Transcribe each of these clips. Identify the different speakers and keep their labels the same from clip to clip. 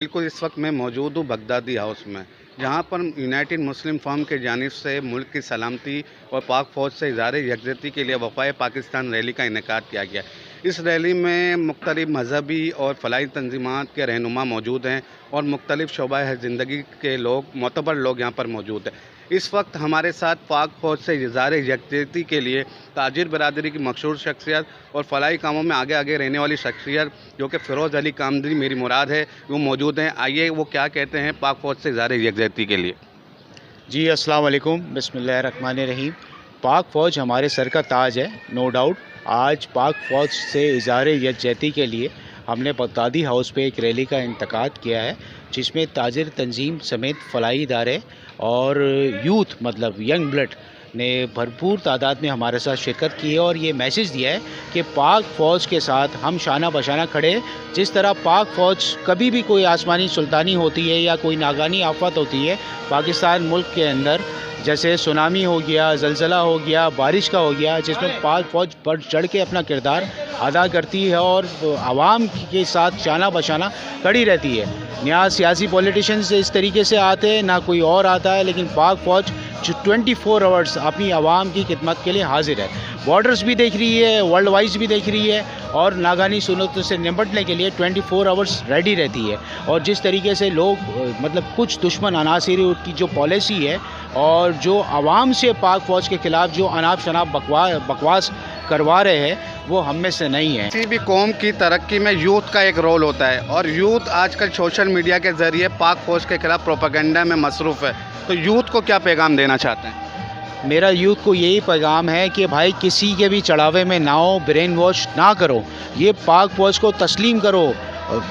Speaker 1: बिल्कुल, इस वक्त मैं मौजूद हूँ बगदादी हाउस में, जहाँ पर यूनाइटेड मुस्लिम फ़ोरम की जानिब से मुल्क की सलामती और पाक फ़ौज से इज़हार यकजहती के लिए वफ़ाए पाकिस्तान रैली का इनेकाद किया गया। इस रैली में मुख्तलिफ़ मज़हबी और फलाही तंज़ीमात के रहनुमा मौजूद हैं और मुख्तलिफ़ शोबाए ज़िंदगी के लोग, मोतबर लोग यहाँ पर मौजूद हैं। इस वक्त हमारे साथ पाक फ़ौज से इज़हार यकजहती के लिए ताजिर बरादरी की मशहूर शख्सियत और फलाही कामों में आगे रहने वाली शख्सियत जो कि फ़िरोज़ अली कामदी मेरी मुराद है, वो मौजूद हैं। आइए वो क्या कहते हैं पाक फ़ौज से इज़हार यकजहती के लिए।
Speaker 2: जी अस्सलाम वालेकुम, बिस्मिल्लाहिर्रहमानिर्रहीम। पाक फ़ौज हमारे सर का ताज है, नो डाउट। आज पाक फ़ौज से इज़हार यकजहती के लिए हमने बगदादी हाउस पे एक रैली का इनेकाद किया है, जिसमें ताजिर तंजीम समेत फलाही इदारे और यूथ मतलब यंग ब्लड ने भरपूर तादाद में हमारे साथ शिरकत की है और ये मैसेज दिया है कि पाक फ़ौज के साथ हम शाना बशाना खड़े हैं। जिस तरह पाक फ़ौज कभी भी कोई आसमानी सुल्तानी होती है या कोई नागानी आफत होती है पाकिस्तान मुल्क के अंदर, जैसे सुनामी हो गया, ज़लज़ला हो गया, बारिश का हो गया, जिसमें पाक फ़ौज बढ़ चढ़ के अपना किरदार अदा करती है और आवाम के साथ शाना बशाना खड़ी रहती है। यहाँ सियासी पॉलिटिशियंस इस तरीके से आते हैं, ना कोई और आता है, लेकिन पाक फ़ौज जो 24 आवर्स अपनी आवाम की खिदमत के लिए हाजिर है। बॉर्डर्स भी देख रही है, वर्ल्ड वाइज भी देख रही है और नागानी सूरतों से निपटने के लिए 24 आवर्स रेडी रहती है। और जिस तरीके से लोग मतलब कुछ दुश्मन अनासिर की जो पॉलिसी है और जो आवाम से पाक फ़ौज के ख़िलाफ़ जो अनाप शनाप बकवास करवा रहे हैं, वो हम में से नहीं है।
Speaker 1: किसी भी कौम की तरक्की में यूथ का एक रोल होता है और यूथ आजकल सोशल मीडिया के ज़रिए पाक फ़ौज के खिलाफ प्रोपेगेंडा में मसरूफ़ है, तो यूथ को क्या पैगाम देना चाहते हैं?
Speaker 2: मेरा यूथ को यही पैगाम है कि भाई किसी के भी चढ़ावे में ना हो, ब्रेन वॉश ना करो, ये पाक फ़ौज को तस्लीम करो।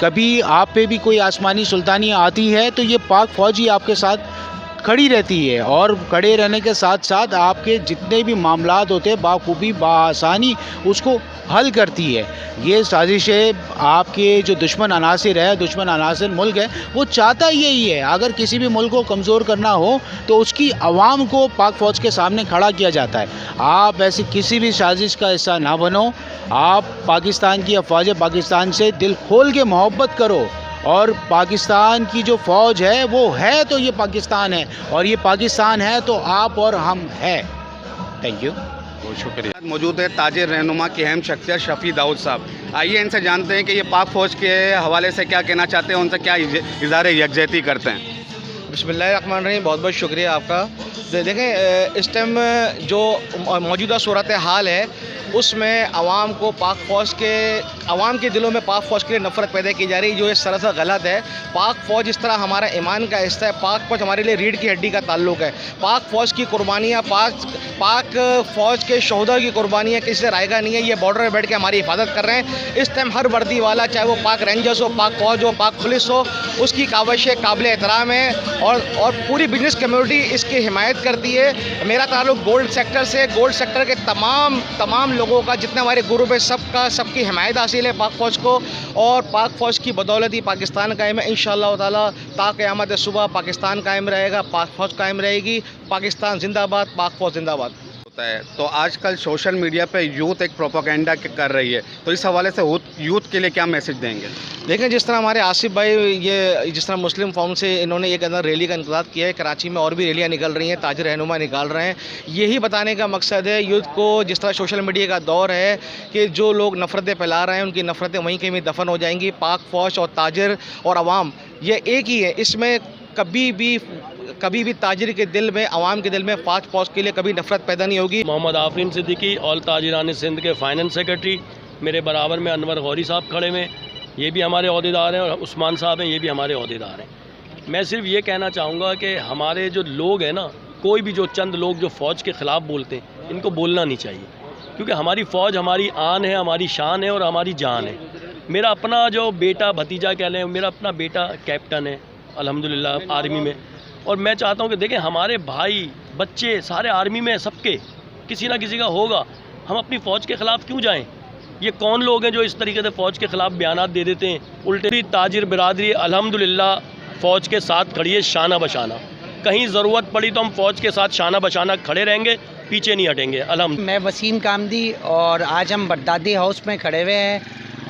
Speaker 2: कभी आप पे भी कोई आसमानी सुल्तानी आती है तो ये पाक फ़ौज ही आपके साथ खड़ी रहती है और खड़े रहने के साथ साथ आपके जितने भी मामलात होते हैं बाखूबी बासानी उसको हल करती है। ये साजिशें आपके जो दुश्मन अनासिर है, दुश्मन अनासिर मुल्क है, वो चाहता यही है। अगर किसी भी मुल्क को कमज़ोर करना हो तो उसकी आवाम को पाक फ़ौज के सामने खड़ा किया जाता है। आप ऐसी किसी भी साजिश का हिस्सा ना बनो। आप पाकिस्तान की अफ़वाज पाकिस्तान से दिल खोल के मोहब्बत करो और पाकिस्तान की जो फ़ौज है वो है तो ये पाकिस्तान है और ये पाकिस्तान है तो आप और हम हैं। थैंक यू,
Speaker 1: बहुत शुक्रिया। मौजूद है ताजिर रहनुमा की अहम शख्सियत शफ़ी दाऊद साहब। आइए इनसे जानते हैं कि ये पाक फ़ौज के हवाले से क्या कहना चाहते हैं, उनसे क्या इज़हार यकजहती करते हैं।
Speaker 3: बिस्मिल्लाहिर्रहमानिर्रहीम। बहुत बहुत शुक्रिया आपका। देखें, इस टाइम जो मौजूदा सूरत हाल है उसमें आवाम को आवाम के दिलों में पाक फ़ौज के लिए नफ़रत पैदा की जा रही है, जो ये सरासर गलत है। पाक फ़ौज इस तरह हमारा ईमान का हिस्सा है। पाक फ़ौज हमारे लिए रीढ़ की हड्डी का ताल्लुक़ है। पाक फ़ौज की कुर्बानियाँ, पाक फ़ौज के शहदा की कुर्बानियाँ किसी से रायगा नहीं है। ये बॉर्डर में बैठ के हमारी हिफाजत कर रहे हैं। इस टाइम हर वर्दी वाला, चाहे वो पाक रेंजर्स हो, पाक फ़ौज हो, पाक पुलिस हो, उसकी काविशें काबिल एहतराम है और पूरी बिजनेस कम्यूनिटी इसकी हिमायत करती है। मेरा ताल्लुक़ गोल्ड सेक्टर से, गोल्ड सेक्टर के तमाम लोगों का, जितने हमारे ग्रुप है, सबकी हिमायत हासिल है पाक फ़ौज को और पाक फ़ौज की बदौलत ही पाकिस्तान कायम है। इंशाअल्लाह ताला ता क़यामत सुबह पाकिस्तान कायम रहेगा, पाक फ़ौज कायम रहेगी। पाकिस्तान जिंदाबाद, पाक फ़ौज जिंदाबाद।
Speaker 1: होता है तो आजकल सोशल मीडिया पे यूथ एक प्रोपेगेंडा कर रही है, तो इस हवाले से यूथ के लिए क्या मैसेज देंगे?
Speaker 3: देखें, जिस तरह हमारे आसिफ भाई जिस तरह मुस्लिम फ़ोरम से इन्होंने एक अंदर रैली का इंतज़ार किया है, कराची में और भी रैलियाँ निकल रही हैं, ताजिर रहनुमा निकाल रहे हैं। यही बताने का मकसद है यूथ को, जिस तरह सोशल मीडिया का दौर है कि जो लोग नफ़रतें फैला रहे हैं उनकी नफ़रतें वहीं कहीं दफन हो जाएंगी। पाक फ़ौज और ताजिर और अवाम ये एक ही है। इसमें कभी भी ताजिर के दिल में, आवाम के दिल में पाक फ़ौज के लिए कभी नफ़रत पैदा नहीं होगी।
Speaker 4: मोहम्मद आफरीन सिद्दीकी ऑल ताजिरान सिंध के फाइनेंस सेक्रेटरी, मेरे बराबर में अनवर गौरी साहब खड़े हुए, ये भी हमारे अहदेदार हैं, और उस्मान साहब हैं, ये भी हमारे अहदेदार हैं। मैं सिर्फ ये कहना चाहूँगा कि हमारे जो लोग हैं ना, कोई भी जो चंद लोग जो फ़ौज के ख़िलाफ़ बोलते हैं, इनको बोलना नहीं चाहिए, क्योंकि हमारी फ़ौज हमारी आन है, हमारी शान है और हमारी जान है। मेरा अपना जो बेटा भतीजा कह लें, मेरा अपना बेटा कैप्टन है अल्हम्दुलिल्लाह आर्मी में, और मैं चाहता हूँ कि देखें हमारे भाई बच्चे सारे आर्मी में, सबके किसी ना किसी का होगा, हम अपनी फ़ौज के ख़िलाफ़ क्यों जाएं? ये कौन लोग हैं जो इस तरीके से फ़ौज के ख़िलाफ़ बयानात दे देते हैं? उल्टे भी ताजिर बिरादरी अल्हम्दुलिल्लाह फ़ौज के साथ खड़ी है शाना बशाना। कहीं ज़रूरत पड़ी तो हम फ़ौज के साथ शाना बशाना खड़े रहेंगे, पीछे नहीं हटेंगे।
Speaker 5: मैं वसीम कामदी और आज हम बगदादी हाउस में खड़े हुए हैं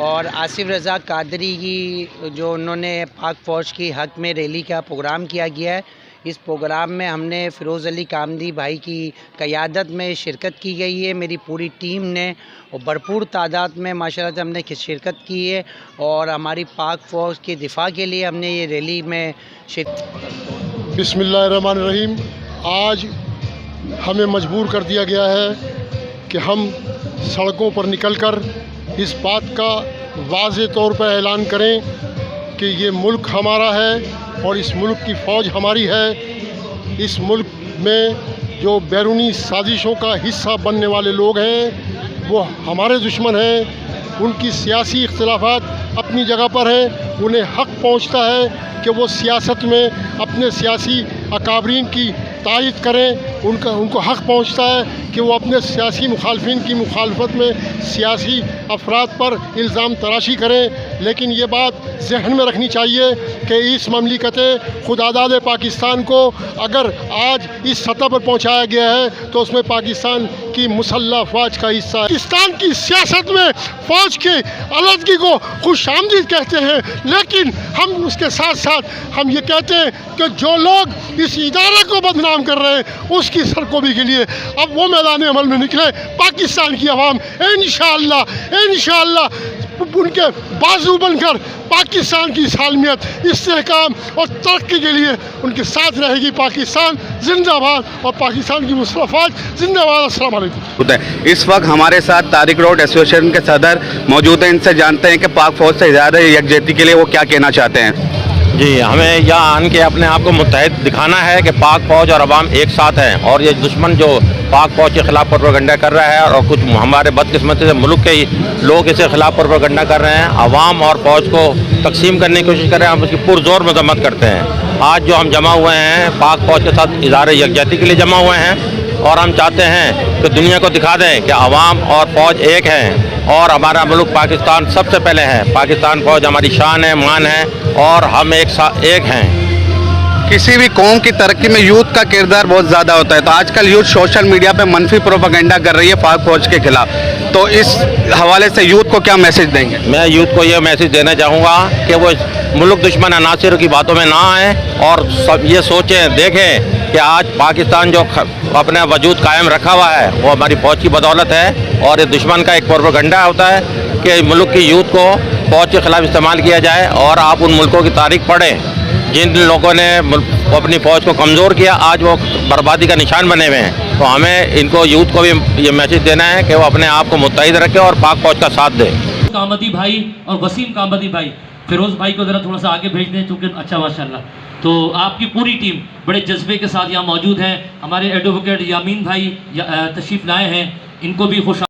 Speaker 5: और आसिफ रज़ा कादरी की जो उन्होंने पाक फ़ौज की हक़ में रैली का प्रोग्राम किया गया है। इस प्रोग्राम में हमने फ़िरोज़ अली कामदी भाई की क़यादत में शिरकत की गई है। मेरी पूरी टीम ने और भरपूर तादाद में माशाल्लाह से हमने शिरकत की है और हमारी पाक फ़ौज के दिफा के लिए हमने ये रैली में शिरकत।
Speaker 6: बिस्मिल्लाहिर्रहमानिर्रहीम। आज हमें मजबूर कर दिया गया है कि हम सड़कों पर निकलकर इस बात का वाज़े तौर पर ऐलान करें कि ये मुल्क हमारा है और इस मुल्क की फ़ौज हमारी है। इस मुल्क में जो बैरूनी साजिशों का हिस्सा बनने वाले लोग हैं वो हमारे दुश्मन हैं। उनकी सियासी इख्तिलाफात अपनी जगह पर हैं। उन्हें हक़ पहुंचता है कि वो सियासत में अपने सियासी अकाबरीन की तायद करें। उनको हक़ पहुंचता है कि वो अपने सियासी मुखालफिन की मुखालफत में सियासी अफराद पर इल्ज़ाम तराशी करें। लेकिन ये बात जहन में रखनी चाहिए कि इस ममलिकत खुदादाद पाकिस्तान को अगर आज इस सतह पर पहुंचाया गया है तो उसमें पाकिस्तान की मुसल्लह फ़ौज का हिस्सा है। पाकिस्तान की सियासत में फ़ौज की अलहदगी को खुशामदीद कहते हैं, लेकिन हम उसके साथ साथ हम ये कहते हैं कि जो लोग इस इदारे को बदनाम कर रहे हैं उसकी सरकोबी के लिए अब वो मैदान अमल में निकले। पाकिस्तान की आवाम इंशाअल्लाह उनके बाजू बनकर पाकिस्तान की सालमियत, इस्तेहकाम और तरक्की के लिए उनके साथ रहेगी। पाकिस्तान जिंदाबाद और पाकिस्तान की मुसल्लह फ़ौज जिंदाबाद। अस्सलाम वालेकुम।
Speaker 1: इस वक्त हमारे साथ तारिक रोड एसोसिएशन के सदर मौजूद हैं। इनसे जानते हैं कि पाक फ़ौज से इज़हार यकजहती के लिए वो क्या कहना चाहते हैं।
Speaker 7: जी, हमें यहाँ आन के अपने आप को मुत्तहिद दिखाना है कि पाक फ़ौज और अवाम एक साथ हैं और ये दुश्मन जो पाक फ़ौज के ख़िलाफ़ प्रोपेगेंडा कर रहा है और कुछ हमारे बदकिस्मती से मुल्क के ही लोग इसके ख़िलाफ़ प्रोपेगेंडा कर रहे हैं, अवाम और फ़ौज को तकसीम करने की कोशिश कर रहे हैं, हम उसकी पुरज़ोर मज़म्मत करते हैं। आज जो हम जमा हुए हैं पाक फ़ौज के साथ इज़हार यकजहती के लिए जमा हुए हैं और हम चाहते हैं कि दुनिया को दिखा दें कि अवाम और फ़ौज एक हैं और हमारा मुल्क पाकिस्तान सबसे पहले है। पाकिस्तान फ़ौज हमारी शान है, मान है और हम एक हैं।
Speaker 1: किसी भी कौम की तरक्की में यूथ का किरदार बहुत ज़्यादा होता है, तो आजकल यूथ सोशल मीडिया पे मनफी प्रोपेगेंडा कर रही है पाक फ़ौज के खिलाफ, तो इस हवाले से यूथ को क्या मैसेज देंगे?
Speaker 7: मैं यूथ को ये मैसेज देना चाहूँगा कि वो मुल्क दुश्मन अनासिर की बातों में ना आए और सब ये सोचें देखें कि आज पाकिस्तान जो अपना वजूद कायम रखा हुआ है वो हमारी फ़ौज की बदौलत है और ये दुश्मन का एक प्रोपेगेंडा होता है कि मुल्क की यूथ को फ़ौज के ख़िलाफ़ इस्तेमाल किया जाए। और आप उन मुल्कों की तारीख पढ़ें जिन लोगों ने अपनी फ़ौज को कमज़ोर किया, आज वो बर्बादी का निशान बने हुए हैं। तो हमें इनको यूथ को भी ये मैसेज देना है कि वो अपने आप को मुत्तहिद रखें और पाक फ़ौज का साथ दें।
Speaker 8: कामदी भाई और वसीम कामदी भाई, फिरोज़ भाई को ज़रा थोड़ा सा आगे भेज दें चूँकि अच्छा माशाल्लाह। तो आपकी पूरी टीम बड़े जज्बे के साथ यहाँ मौजूद है। हमारे एडवोकेट यामीन भाई तशरीफ़ लाए हैं, इनको भी खुश